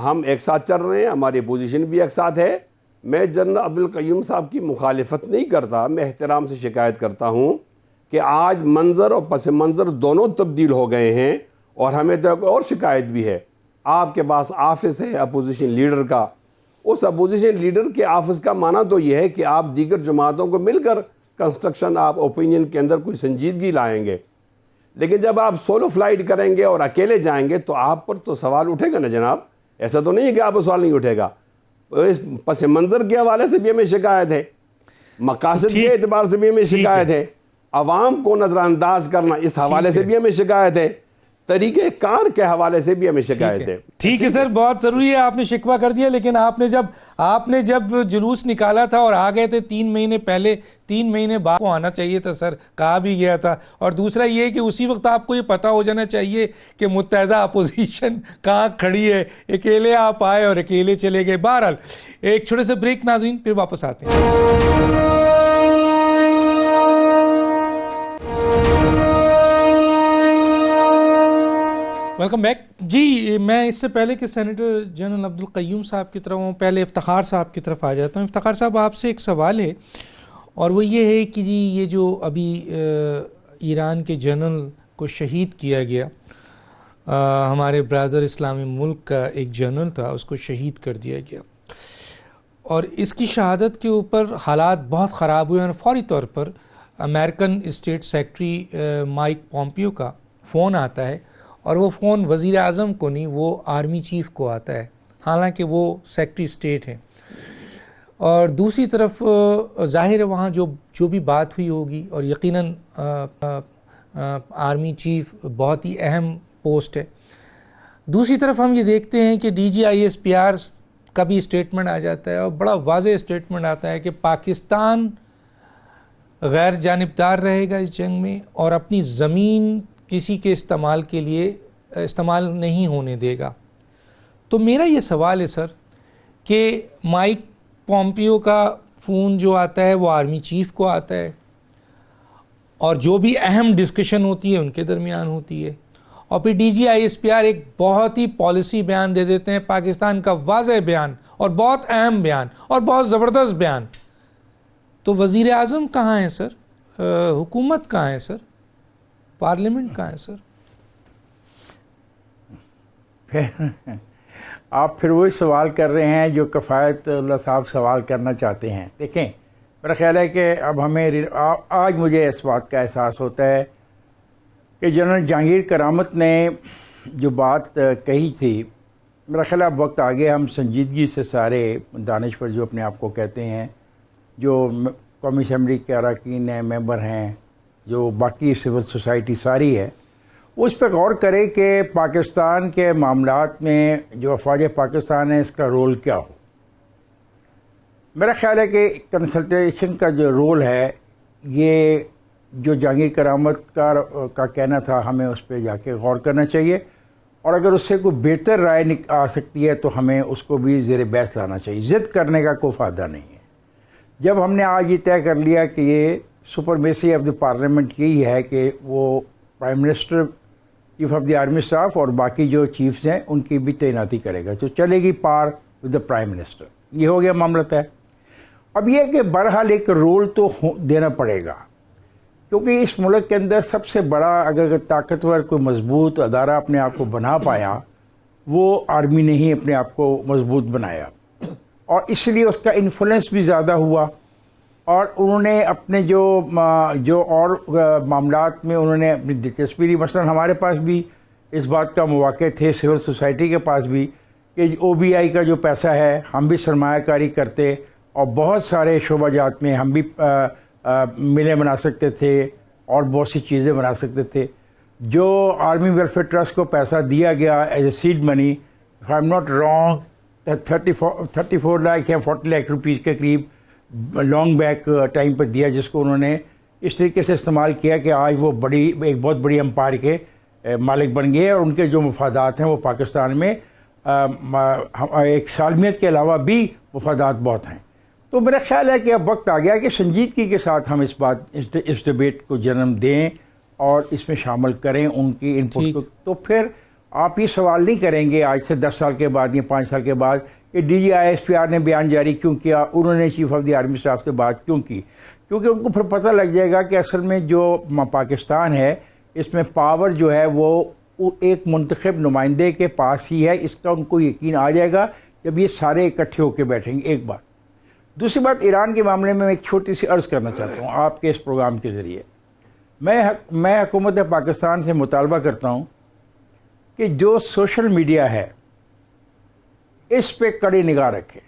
ہم ایک ساتھ چل رہے ہیں, ہماری پوزیشن بھی ایک ساتھ ہے. میں جنرل عبدالقیوم صاحب کی مخالفت نہیں کرتا, میں احترام سے شکایت کرتا ہوں کہ آج منظر اور پس منظر دونوں تبدیل ہو گئے ہیں, اور ہمیں تو ایک اور شکایت بھی ہے. آپ کے پاس آفس ہے اپوزیشن لیڈر کا, اس اپوزیشن لیڈر کے آفس کا معنی تو یہ ہے کہ آپ دیگر جماعتوں کو مل کر کنسٹرکشن آپ اوپینین کے اندر کوئی سنجیدگی لائیں گے. لیکن جب آپ سولو فلائٹ کریں گے اور اکیلے جائیں گے تو آپ پر تو سوال اٹھے گا نا جناب. ایسا تو نہیں ہے کہ آپ پر سوال نہیں اٹھے گا. اس پس منظر کے حوالے سے بھی ہمیں شکایت ہے, مقاصد کے اعتبار سے بھی ہمیں شکایت ہے, عوام کو نظر انداز کرنا اس حوالے سے بھی ہمیں شکایت ہے, طریقہ کار کے حوالے سے بھی ہمیں شکایت ہے. ٹھیک ہے سر, بہت ضروری ہے, آپ نے شکوہ کر دیا. لیکن آپ نے جب جلوس نکالا تھا اور آ گئے تھے 3 مہینے پہلے, 3 مہینے بعد کو آنا چاہیے تھا سر, کہا بھی گیا تھا. اور دوسرا یہ کہ اسی وقت آپ کو یہ پتا ہو جانا چاہیے کہ متحدہ اپوزیشن کہاں کھڑی ہے. اکیلے آپ آئے اور اکیلے چلے گئے. بہرحال ایک چھوٹے سے بریک ناظرین, پھر واپس آتے ہیں. Welcome back. جی, میں اس سے پہلے کہ سینیٹر جنرل عبدالقیوم صاحب کی طرف ہوں, پہلے افتخار صاحب کی طرف آ جاتا ہوں. افتخار صاحب, آپ سے ایک سوال ہے, اور وہ یہ ہے کہ جی یہ جو ابھی ایران کے جنرل کو شہید کیا گیا. ہمارے برادر اسلامی ملک کا ایک جنرل تھا, اس کو شہید کر دیا گیا, اور اس کی شہادت کے اوپر حالات بہت خراب ہوئے, اور فوری طور پر American state secretary Mike Pompeo کا فون آتا ہے, اور وہ فون وزیر اعظم کو نہیں, وہ آرمی چیف کو آتا ہے, حالانکہ وہ سیکرٹری اسٹیٹ ہیں. اور دوسری طرف ظاہر ہے وہاں جو بھی بات ہوئی ہوگی, اور یقیناً آرمی چیف بہت ہی اہم پوسٹ ہے. دوسری طرف ہم یہ دیکھتے ہیں کہ D G I S P R کا بھی اسٹیٹمنٹ آ جاتا ہے, اور بڑا واضح اسٹیٹمنٹ آتا ہے کہ پاکستان غیر جانبدار رہے گا اس جنگ میں, اور اپنی زمین کسی کے استعمال کے لیے استعمال نہیں ہونے دے گا. تو میرا یہ سوال ہے سر کہ مائک پومپیو کا فون جو آتا ہے وہ آرمی چیف کو آتا ہے, اور جو بھی اہم ڈسکشن ہوتی ہے ان کے درمیان ہوتی ہے, اور پھر D G I S P R ایک بہت ہی پالیسی بیان دے دیتے ہیں, پاکستان کا واضح بیان اور بہت اہم بیان اور بہت زبردست بیان. تو وزیر اعظم کہاں ہیں سر؟ حکومت کہاں ہے سر؟ پارلیمنٹ کہاں ہے سر؟ آپ پھر وہی سوال کر رہے ہیں جو کفایت اللہ صاحب سوال کرنا چاہتے ہیں. دیکھیں, میرا خیال ہے کہ اب ہمیں آج مجھے اس بات کا احساس ہوتا ہے کہ جنرل جہانگیر کرامت نے جو بات کہی تھی, میرا خیال اب وقت آ گیا ہم سنجیدگی سے سارے دانشور جو اپنے آپ کو کہتے ہیں, جو قومی اسمبلی کے اراکین ہیں, ممبر ہیں, جو باقی سول سوسائٹی ساری ہے, اس پہ غور کرے کہ پاکستان کے معاملات میں جو افواج پاکستان ہے اس کا رول کیا ہو. میرا خیال ہے کہ کنسلٹیشن کا جو رول ہے, یہ جو جہانگیر کرامت کا کہنا تھا, ہمیں اس پہ جا کے غور کرنا چاہیے, اور اگر اس سے کوئی بہتر رائے آ سکتی ہے تو ہمیں اس کو بھی زیر بحث لانا چاہیے. ضد کرنے کا کوئی فائدہ نہیں ہے. جب ہم نے آج یہ طے کر لیا کہ یہ سپرمیسی آف دی پارلیمنٹ یہی ہے کہ وہ prime minister, chief of the army staff اور باقی جو چیفز ہیں ان کی بھی تعیناتی کرے گا, تو چلے گی par with the prime minister. یہ ہو گیا معاملہ طے. اب یہ کہ بہرحال ایک رول تو دینا پڑے گا, کیونکہ اس ملک کے اندر سب سے بڑا اگر طاقتور کوئی مضبوط ادارہ اپنے آپ کو بنا پایا, وہ آرمی نے ہی اپنے آپ کو مضبوط بنایا, اور اس لیے اس کا انفلوئنس بھی زیادہ ہوا, اور انہوں نے اپنے جو اور معاملات میں انہوں نے اپنی دلچسپی لی. مثلا ہمارے پاس بھی اس بات کا مواقع تھے, سول سوسائٹی کے پاس بھی, کہ او بی آئی کا جو پیسہ ہے ہم بھی سرمایہ کاری کرتے, اور بہت سارے شعبہ جات میں ہم بھی ملیں بنا سکتے تھے اور بہت سی چیزیں بنا سکتے تھے. جو آرمی ویلفیئر ٹرسٹ کو پیسہ دیا گیا as a said money, if I am not wrong 34 lakh یا 40 لاکھ روپیز کے قریب لانگ بیک ٹائم پر دیا, جس کو انہوں نے اس طریقے سے استعمال کیا کہ آج وہ ایک بہت بڑی امپائر کے مالک بن گئے, اور ان کے جو مفادات ہیں وہ پاکستان میں ایک سالمیت کے علاوہ بھی مفادات بہت ہیں. تو میرا خیال ہے کہ اب وقت آ گیا کہ سنجیدگی کے ساتھ ہم اس ڈیبیٹ کو جنم دیں اور اس میں شامل کریں ان کی ان پٹ کو. تو پھر آپ یہ سوال نہیں کریں گے آج سے 10 سال کے بعد یا 5 سال کے بعد کہ D G I S P R نے بیان جاری کیوں کیا, انہوں نے chief of the army staff سے بات کیوں کی, کیونکہ ان کو پھر پتہ لگ جائے گا کہ اصل میں جو پاکستان ہے اس میں پاور جو ہے وہ ایک منتخب نمائندے کے پاس ہی ہے. اس کا ان کو یقین آ جائے گا جب یہ سارے اکٹھے ہو کے بیٹھیں گے. ایک بات. دوسری بات, ایران کے معاملے میں ایک چھوٹی سی عرض کرنا چاہتا ہوں آپ کے اس پروگرام کے ذریعے. میں حکومت پاکستان سے مطالبہ کرتا ہوں کہ جو سوشل میڈیا ہے اس پہ کڑی نگاہ رکھے.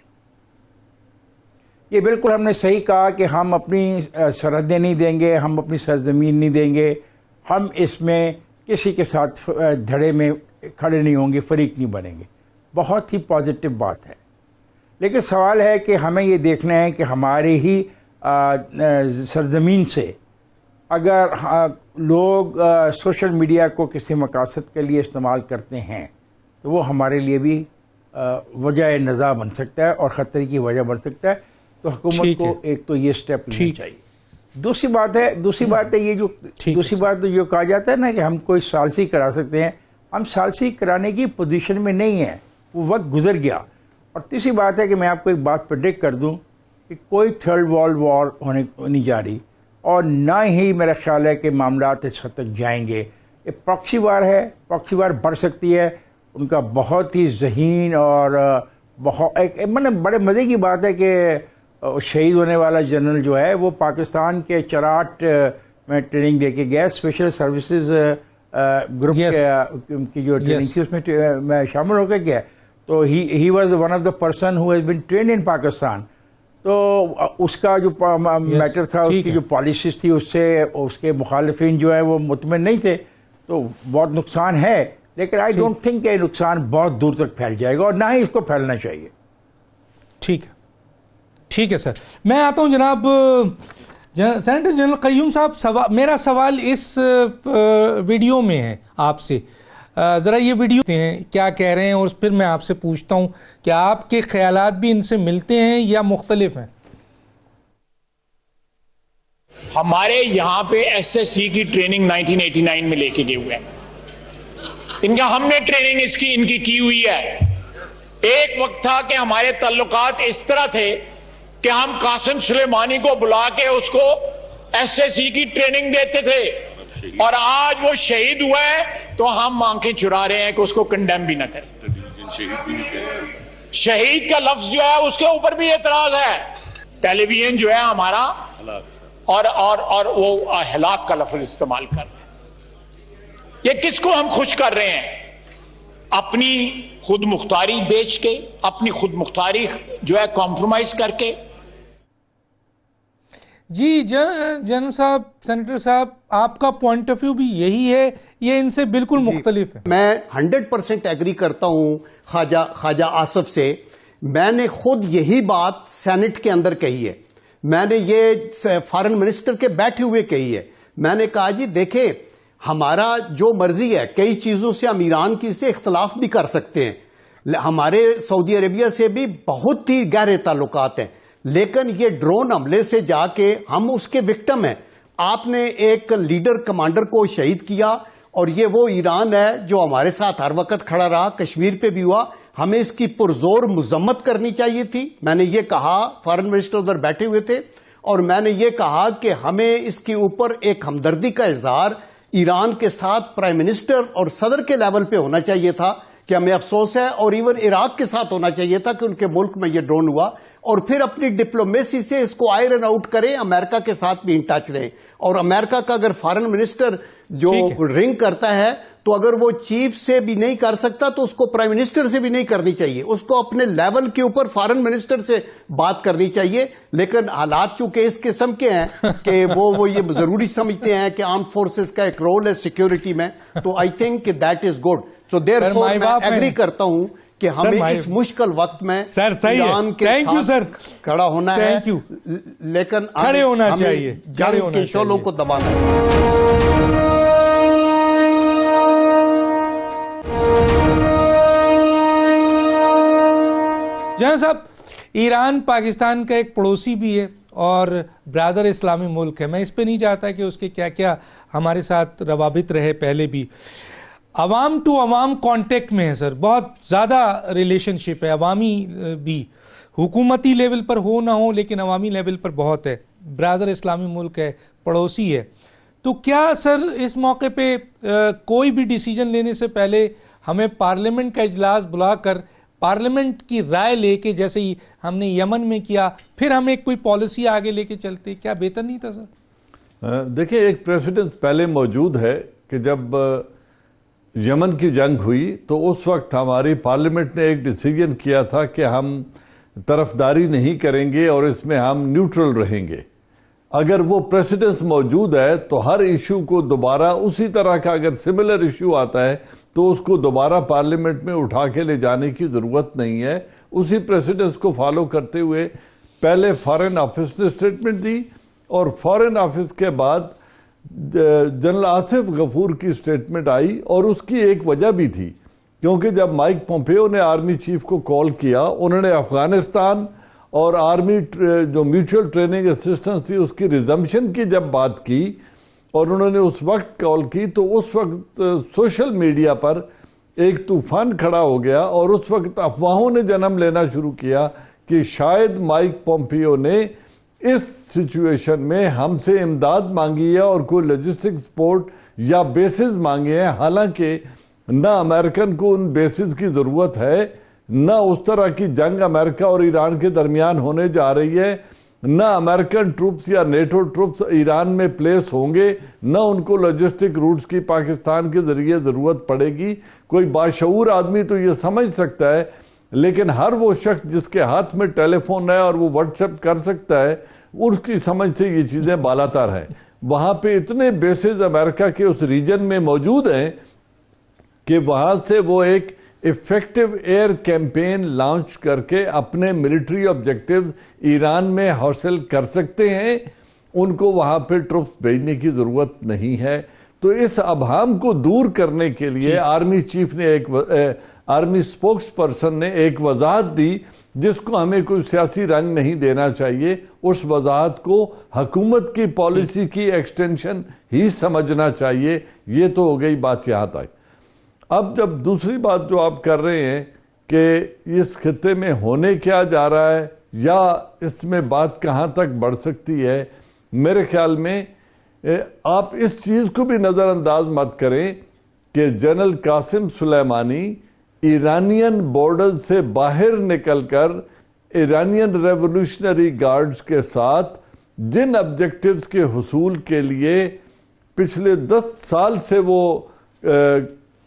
یہ بالکل ہم نے صحیح کہا کہ ہم اپنی سرحدیں نہیں دیں گے, ہم اپنی سرزمین نہیں دیں گے, ہم اس میں کسی کے ساتھ دھڑے میں کھڑے نہیں ہوں گے, فریق نہیں بنیں گے. بہت ہی پازیٹیو بات ہے, لیکن سوال ہے کہ ہمیں یہ دیکھنا ہے کہ ہمارے ہی سرزمین سے اگر لوگ سوشل میڈیا کو کسی مقاصد کے لیے استعمال کرتے ہیں تو وہ ہمارے لیے بھی وجہ نزاع بن سکتا ہے اور خطرے کی وجہ بن سکتا ہے. تو حکومت کو ایک تو یہ سٹیپ لینا چاہیے. دوسری بات ہے یہ جو دوسری بات تو یہ کہا جاتا ہے نا کہ ہم کوئی ثالثی کرا سکتے ہیں, ہم ثالثی کرانے کی پوزیشن میں نہیں ہیں, وہ وقت گزر گیا. اور تیسری بات ہے کہ میں آپ کو ایک بات پریڈکٹ کر دوں کہ کوئی تھرڈ ورلڈ وار ہونے نہیں جا رہی, اور نہ ہی میرا خیال ہے کہ معاملات اس حد تک جائیں گے یہ پراکسی وار ہے، پراکسی وار بڑھ سکتی ہے. ان کا بہت ہی ذہین اور بہت بڑے مزے کی بات ہے کہ شہید ہونے والا جنرل جو ہے وہ پاکستان کے چراٹ میں ٹریننگ دے کے گیا، اسپیشل سروسز گروپ کی جو ٹریننگ تھی اس میں شامل ہو کے گیا. تو he was one of the person who has been trained in Pakistan. تو اس کا جو میٹر تھا، اس کی جو پالیسیز تھی، اس سے اس کے مخالفین جو ہے وہ مطمئن نہیں تھے. تو بہت نقصان ہے، لیکن آئی ڈونٹ تھنک کہ نقصان بہت دور تک پھیل جائے گا، اور نہ ہی اس کو پھیلنا چاہیے. ٹھیک ہے، ٹھیک ہے سر. میں آتا ہوں جناب سینیٹر جنرل قیوم صاحب. میرا سوال اس ویڈیو میں ہے آپ سے. ذرا یہ ویڈیو ہیں کیا کہہ رہے ہیں، اور پھر میں آپ سے پوچھتا ہوں کہ آپ کے خیالات بھی ان سے ملتے ہیں یا مختلف ہیں. ہمارے یہاں پہ ایس ایس سی کی ٹریننگ 1989 میں لے کے گئے ہوئے ہیں. ہم نے ٹریننگ ان کی ہوئی ہے. ایک وقت تھا کہ ہمارے تعلقات اس طرح تھے کہ ہم قاسم سلیمانی کو بلا کے اس کو ایس ایس سی کی ٹریننگ دیتے تھے، اور آج وہ شہید ہوا ہے تو ہم آنکھیں چرا رہے ہیں کہ اس کو کنڈیم بھی نہ کریں. شہید کا لفظ جو ہے اس کے اوپر بھی اعتراض ہے. ٹیلی ویژن جو ہے ہمارا اور وہ ہلاک کا لفظ استعمال کر رہے ہیں. یہ کس کو ہم خوش کر رہے ہیں؟ اپنی خود مختاری بیچ کے، اپنی خود مختاری جو ہے کمپرومائز کر کے. جی جنرل صاحب، سینیٹر صاحب، آپ کا پوائنٹ آف ویو بھی یہی ہے، یہ ان سے بالکل مختلف ہے؟ میں 100% ایگری کرتا ہوں خواجہ آصف سے. میں نے خود یہی بات سینٹ کے اندر کہی ہے. میں نے یہ فارن منسٹر کے بیٹھے ہوئے کہی ہے. میں نے کہا جی دیکھیں، ہمارا جو مرضی ہے، کئی چیزوں سے ہم ایران کی سے اختلاف بھی کر سکتے ہیں، ہمارے سعودی عربیہ سے بھی بہت ہی گہرے تعلقات ہیں، لیکن یہ ڈرون حملے سے جا کے ہم اس کے وکٹم ہیں. آپ نے ایک لیڈر کمانڈر کو شہید کیا، اور یہ وہ ایران ہے جو ہمارے ساتھ ہر وقت کھڑا رہا، کشمیر پہ بھی ہوا. ہمیں اس کی پرزور مذمت کرنی چاہیے تھی. میں نے یہ کہا، فارن منسٹر ادھر بیٹھے ہوئے تھے، اور میں نے یہ کہا کہ ہمیں اس کے اوپر ایک ہمدردی کا اظہار ایران کے ساتھ پرائم منسٹر اور صدر کے لیول پہ ہونا چاہیے تھا کہ ہمیں افسوس ہے، اور ایون عراق کے ساتھ ہونا چاہیے تھا کہ ان کے ملک میں یہ ڈرون ہوا، اور پھر اپنی ڈپلومیسی سے اس کو آئرن آؤٹ کریں. امریکہ کے ساتھ بھی ان ٹچ رہیں، اور امریکہ کا اگر فارن منسٹر جو رنگ کرتا ہے تو اگر وہ چیف سے بھی نہیں کر سکتا تو اس کو پرائم منسٹر سے بھی نہیں کرنی چاہیے، اس کو اپنے لیول کے اوپر فارن منسٹر سے بات کرنی چاہیے. لیکن حالات چونکہ اس قسم کے ہیں کہ وہ یہ ضروری سمجھتے ہیں کہ آرم فورسز کا ایک رول ہے سیکیورٹی میں، تو آئی تھنک کہ that is good. So therefore میں ایگری کرتا ہوں کہ ہمیں اس مشکل وقت میں ایران کے ساتھ کھڑا ہونا ہے، لیکن ہمیں جنگ کے شعلوں کو دبانا ہے. جہاں صاحب، ایران پاکستان کا ایک پڑوسی بھی ہے اور برادر اسلامی ملک ہے. میں اس پہ نہیں چاہتا کہ اس کے کیا کیا ہمارے ساتھ روابط رہے پہلے بھی. عوام ٹو عوام کانٹیکٹ میں ہے سر، بہت زیادہ ریلیشن شپ ہے، عوامی بھی، حکومتی لیول پر ہو نہ ہو لیکن عوامی لیول پر بہت ہے. برادر اسلامی ملک ہے، پڑوسی ہے. تو کیا سر اس موقع پہ کوئی بھی ڈیسیجن لینے سے پہلے ہمیں پارلیمنٹ کا اجلاس بلا کر پارلیمنٹ کی رائے لے کے، جیسے ہی ہم نے یمن میں کیا، پھر ہم ایک کوئی پالیسی آگے لے کے چلتے، کیا بہتر نہیں تھا سر؟ دیکھیں، ایک پریسیڈنس پہلے موجود ہے کہ جب یمن کی جنگ ہوئی تو اس وقت ہماری پارلیمنٹ نے ایک ڈیسیجن کیا تھا کہ ہم طرفداری نہیں کریں گے اور اس میں ہم نیوٹرل رہیں گے. اگر وہ پریسیڈنس موجود ہے تو ہر ایشو کو دوبارہ اسی طرح کا اگر سملر ایشو آتا ہے تو اس کو دوبارہ پارلیمنٹ میں اٹھا کے لے جانے کی ضرورت نہیں ہے. اسی پریسیڈنس کو فالو کرتے ہوئے پہلے فارن آفس نے سٹیٹمنٹ دی، اور فارن آفس کے بعد جنرل آصف غفور کی سٹیٹمنٹ آئی. اور اس کی ایک وجہ بھی تھی، کیونکہ جب مائک پومپیو نے آرمی چیف کو کال کیا، انہوں نے افغانستان اور آرمی جو میوچل ٹریننگ اسسٹنس تھی اس کی ریزمپشن کی جب بات کی، اور انہوں نے اس وقت کال کی، تو اس وقت سوشل میڈیا پر ایک طوفان کھڑا ہو گیا، اور اس وقت افواہوں نے جنم لینا شروع کیا کہ شاید مائک پومپیو نے اس سچویشن میں ہم سے امداد مانگی ہے اور کوئی لاجسٹک سپورٹ یا بیسز مانگے ہیں، حالانکہ نہ امریکن کو ان بیسز کی ضرورت ہے، نہ اس طرح کی جنگ امریکہ اور ایران کے درمیان ہونے جا رہی ہے، نہ امریکن ٹروپس یا نیٹو ٹروپس ایران میں پلیس ہوں گے، نہ ان کو لاجسٹک روٹس کی پاکستان کے ذریعے ضرورت پڑے گی۔ کوئی باشعور آدمی تو یہ سمجھ سکتا ہے، لیکن ہر وہ شخص جس کے ہاتھ میں ٹیلی فون ہے اور وہ واٹس ایپ کر سکتا ہے، اس کی سمجھ سے یہ چیزیں بالاتر ہیں۔ وہاں پہ اتنے بیسز امریکہ کے اس ریجن میں موجود ہیں کہ وہاں سے وہ ایک ایفیکٹو ایئر کیمپین لانچ کر کے اپنے ملٹری آبجیکٹیوز ایران میں حاصل کر سکتے ہیں۔ ان کو وہاں پہ ٹروپس بھیجنے کی ضرورت نہیں ہے۔ تو اس ابہام کو دور کرنے کے لیے آرمی چیف نے آرمی سپوکس پرسن نے ایک وضاحت دی، جس کو ہمیں کوئی سیاسی رنگ نہیں دینا چاہیے۔ اس وضاحت کو حکومت کی پالیسی کی ایکسٹینشن ہی سمجھنا چاہیے۔ یہ تو ہو گئی بات یہاں تک۔ اب جب دوسری بات جو آپ کر رہے ہیں کہ اس خطے میں ہونے کیا جا رہا ہے یا اس میں بات کہاں تک بڑھ سکتی ہے، میرے خیال میں آپ اس چیز کو بھی نظر انداز مت کریں کہ جنرل قاسم سلیمانی ایرانین بارڈرز سے باہر نکل کر ایرانین ریولوشنری گارڈز کے ساتھ جن آبجیکٹیوز کے حصول کے لیے پچھلے 10 سال سے وہ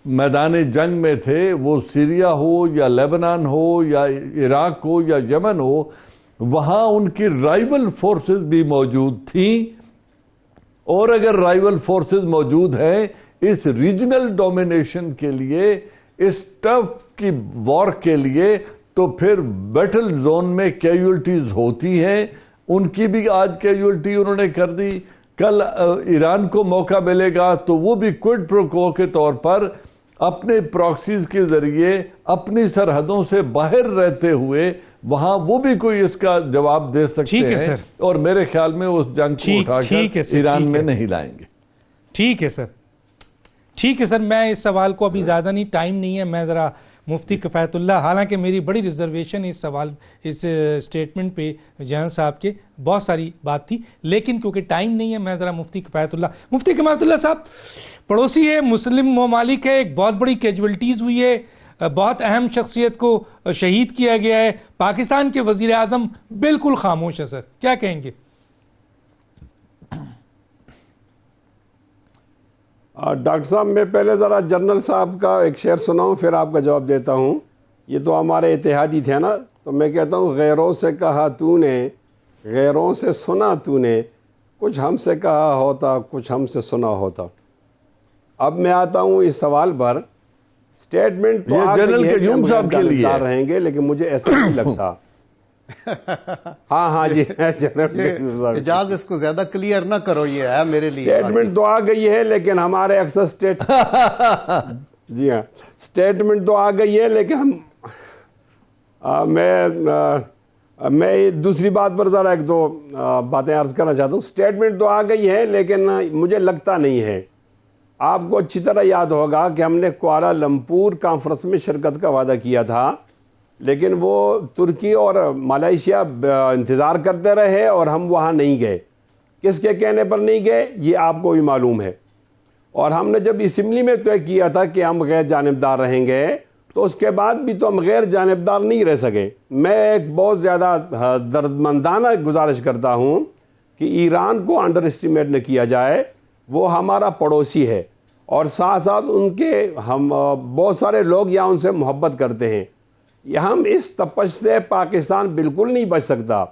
میدان جنگ میں تھے، وہ سیریا ہو یا لیبنان ہو یا عراق ہو یا یمن ہو، وہاں ان کی رائیول فورسز بھی موجود تھیں۔ اور اگر رائیول فورسز موجود ہیں اس ریجنل ڈومینیشن کے لیے، اس ٹف کی وار کے لیے، تو پھر بیٹل زون میں کیجولٹیز ہوتی ہیں۔ ان کی بھی آج کیجولٹی انہوں نے کر دی، کل ایران کو موقع ملے گا تو وہ بھی کوئڈ پرو کو کے طور پر اپنے پراکسیز کے ذریعے اپنی سرحدوں سے باہر رہتے ہوئے وہاں وہ بھی کوئی اس کا جواب دے سکتے ہیں، اور میرے خیال میں اس جنگ کو اٹھا کر ایران میں نہیں لائیں گے۔ ٹھیک ہے سر، ٹھیک ہے سر، میں اس سوال کو ابھی زیادہ نہیں، ٹائم نہیں ہے، میں ذرا مفتی کفایت اللہ، حالانکہ میری بڑی ریزرویشن اس سوال اس سٹیٹمنٹ پہ جنرل صاحب کے بہت ساری بات تھی، لیکن کیونکہ ٹائم نہیں ہے میں ذرا مفتی کفایت اللہ صاحب پڑوسی ہے، مسلم ممالک ہے، ایک بہت بڑی کیجولٹیز ہوئی ہے، بہت اہم شخصیت کو شہید کیا گیا ہے، پاکستان کے وزیر اعظم بالکل خاموش ہے، سر کیا کہیں گے؟ ڈاکٹر صاحب میں پہلے ذرا جنرل صاحب کا ایک شعر سناؤں پھر آپ کا جواب دیتا ہوں۔ یہ تو ہمارے اتحادی تھے نا، تو میں کہتا ہوں غیروں سے کہا تو نے، غیروں سے سنا تو نے، کچھ ہم سے کہا ہوتا، کچھ ہم سے سنا ہوتا۔ اب میں آتا ہوں اس سوال پر، سٹیٹمنٹ تو آ گئی ہے کہ ہم جانبدار رہیں گے، لیکن مجھے ایسا نہیں لگتا۔ ہاں جی اجاز اس کو زیادہ کلیئر نہ کرو، یہ ہے میرے لیے سٹیٹمنٹ تو آ گئی ہے لیکن ہمارے اکثر جی ہاں سٹیٹمنٹ تو آ گئی ہے لیکن میں دوسری بات پر ذرا ایک دو باتیں عرض کرنا چاہتا ہوں۔ سٹیٹمنٹ تو آ گئی ہے لیکن مجھے لگتا نہیں ہے۔ آپ کو اچھی طرح یاد ہوگا کہ ہم نے کوالالمپور کانفرنس میں شرکت کا وعدہ کیا تھا، لیکن وہ ترکی اور ملائیشیا انتظار کرتے رہے اور ہم وہاں نہیں گئے۔ کس کے کہنے پر نہیں گئے یہ آپ کو بھی معلوم ہے۔ اور ہم نے جب اسمبلی میں طے کیا تھا کہ ہم غیر جانبدار رہیں گے، تو اس کے بعد بھی تو ہم غیر جانبدار نہیں رہ سکے۔ میں ایک بہت زیادہ دردمندانہ گزارش کرتا ہوں کہ ایران کو انڈر اسٹیمیٹ نہ کیا جائے، وہ ہمارا پڑوسی ہے، اور ساتھ ساتھ ان کے ہم بہت سارے لوگ یہاں ان سے محبت کرتے ہیں۔ ہم اس تپش سے پاکستان بالکل نہیں بچ سکتا۔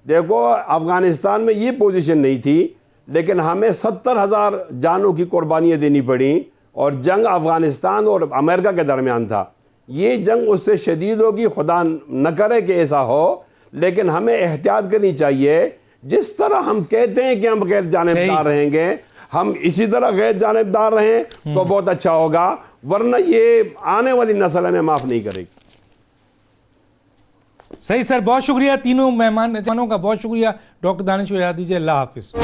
دیکھو افغانستان میں یہ پوزیشن نہیں تھی، لیکن ہمیں 70,000 جانوں کی قربانیاں دینی پڑیں، اور جنگ افغانستان اور امریکہ کے درمیان تھا۔ یہ جنگ اس سے شدید ہوگی، خدا نہ کرے کہ ایسا ہو، لیکن ہمیں احتیاط کرنی چاہیے۔ جس طرح ہم کہتے ہیں کہ ہم غیر جانبدار رہیں گے، ہم اسی طرح غیر جانبدار رہیں تو بہت اچھا ہوگا، ورنہ یہ آنے والی نسل ہمیں معاف نہیں کرے گی۔ صحیح سر، بہت شکریہ تینوں مہمانوں کا، بہت شکریہ ڈاکٹر دانشور یاد دیجیے، اللہ حافظ۔